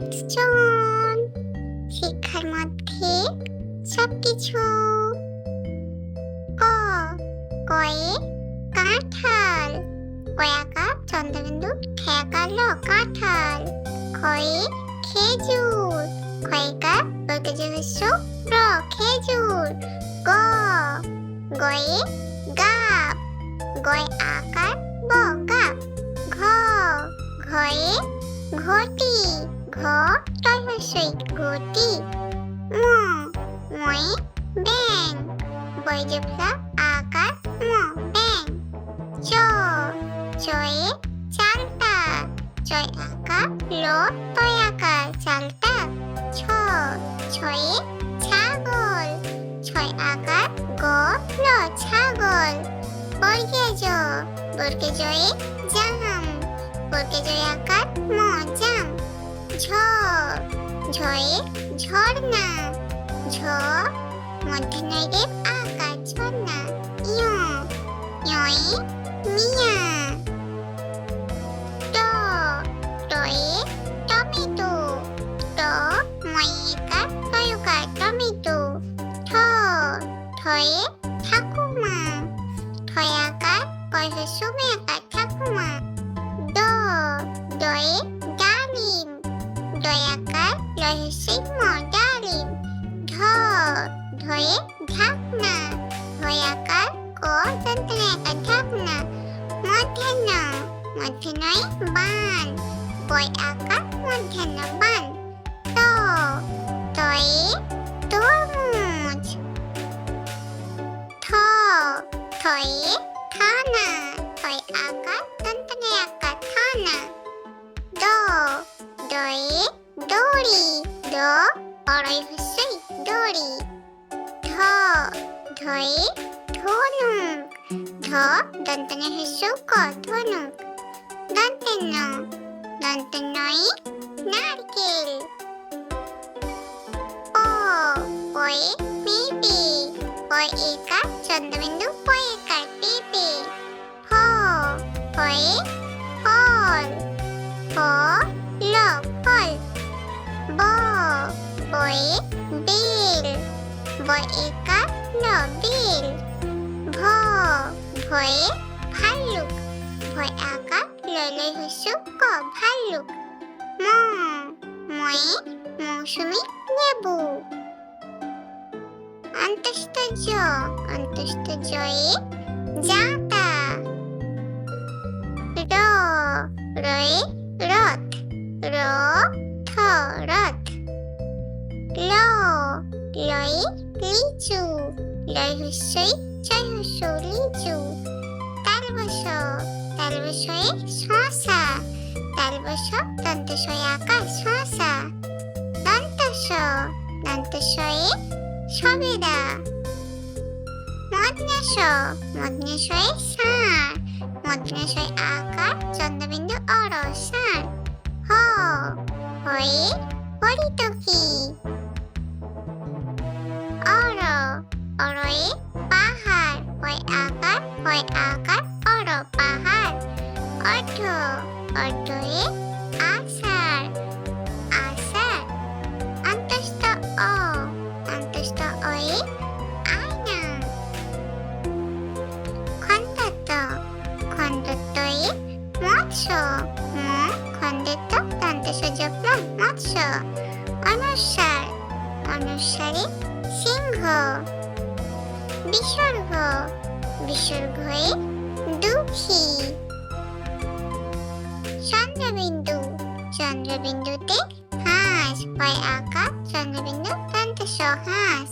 লেকচন শিক্ষার মধ্যে সবকিছু। ক কয়ে কাঁঠাল, কয়াকার চন্দ্রবিন্দু খেয়াকার ল কাঁঠাল। খয়ে খেজুর, খয়কার বর্গজহস্য র খেজুর। গ গয়ে গাব, গয় আকার ব গাব। ঘ ঘয়ে ঘটি, ঘ টয়হস্যই ঘটি। ম ময়ে ব্যাং, বৈজফলা আকার ম ব্যাং। চ চয়ে চালতা, চয় আকার ল তয় আকার চালতা। ছ ছয়ে ছাগল, ছয় আকার গ ল ছাগল। বর্গে জ, বর্গে জয়ে জাম, বর্গে জয় আকার ম জাম। ঝ ঝয়ে ঝর্ণা, ঝ মধ্যে রেপ আকার ঝর্ণা। ইয় ইয়ে মিয়া। ট টয়ে টমেটো, ট ময়িকার তয়কার টমেটো। ঠ ঠয়ে ঠাকুমা, ঠয়াকার কয়হস্য মেয়াকার ঠাকুমা। ড ডয়ে ডালিম, ডয়াকার লয়হস্যই ম ডালিম। ঢ ঢয়ে ঢাকনা, ঢয়াকার ক দন্তনায়াকার ঢাকনা। মধ্যাহ্ন, মধ্যাহ্নয়ে বান, বয় আকার মধ্যাহ্ন বান। ত তয়ে তরমুজ। থ থয়ে থানা, থয় আকার দন্তনায়াকার থানা। দ দয়ে দড়ি, দ অরয় হস্যই দড়ি। ধ ধয়ে ধনুক, ধ দন্তনে হস্য ক ধনুক। দন্তেন্ন, দন্তেন্নয়ে নারকেল। প পয়ে পেঁপে, পয় একার চন্দ্রবিন্দু পয় একার পেঁপে। ফ ফয়ে ফল, ফ ল ফল। ব বয়ে বেল, বয় একার ল বেল। ভ ভয়ে ভাল্লুক, ভয় আকার লয় হস্য ক ভাল্লুক। ম ময়ে মৌসুমী লেবু। অন্তস্থ জ, অন্তস্থ জয়ে জাতা। র রয়ে রথ, র থ রথ। ল লয়ে লিচু, লয় হস্যই চয় হস্য লিচু। তালবশ, তালবশয়ে শশা, তালবশ দন্তস্বয়ে আকার শশা। দন্তস, দন্তস্বয়ে সবেদা। মধ্যাস, মধ্যাসয়ে ষাঁড়, মধ্যাসয়ে আকার চন্দ্রবিন্দু অর ষাঁড়। হ হয়ে হরিতকি। অর অরয়ে পাহাড়, হয় আকার হয় আকার অর পাহাড়। অর্ধ অর্ধয়ে আষাঢ়, আষাঢ়। অন্তস্থ অ, অন্তস্থ অয়ে আয়না। খণ্ডত্ব, খণ্ডত্বয়ে মৎস্য, ম খণ্ডত্ব দন্তস্ব জপ্লা মৎস্য। অনুস্বার, অনুস্বারে সিংহ। বিসর্গ, বিসর্গয়ে দুঃখী। চন্দ্রবিন্দু, চন্দ্রবিন্দুতে হাঁস, হয় আকার চন্দ্রবিন্দু দন্তস্ব হাঁস।